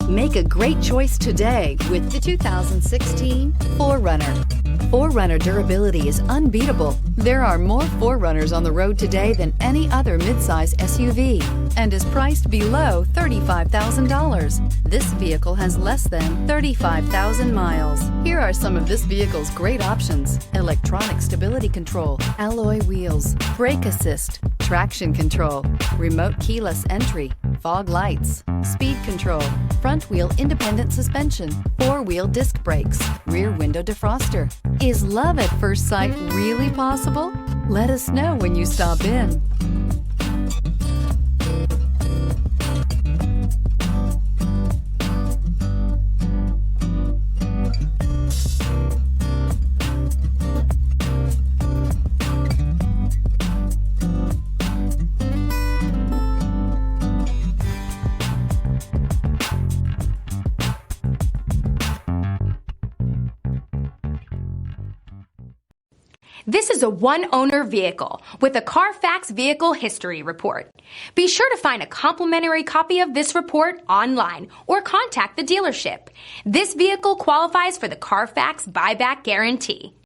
Make a great choice today with the 2016 4Runner. 4Runner durability is unbeatable. There are more 4Runners on the road today than any other midsize SUV and is priced below $35,000. This vehicle has less than 35,000 miles. Here are some of this vehicle's great options: electronic stability control, alloy wheels, brake assist, traction control, remote keyless entry, fog lights, speed control, front wheel independent suspension, four-wheel disc brakes, rear window defroster. Is love at first sight really possible? Let us know when you stop in. This is a one-owner vehicle with a CARFAX Vehicle History Report. Be sure to find a complimentary copy of this report online or contact the dealership. This vehicle qualifies for the CARFAX Buyback Guarantee.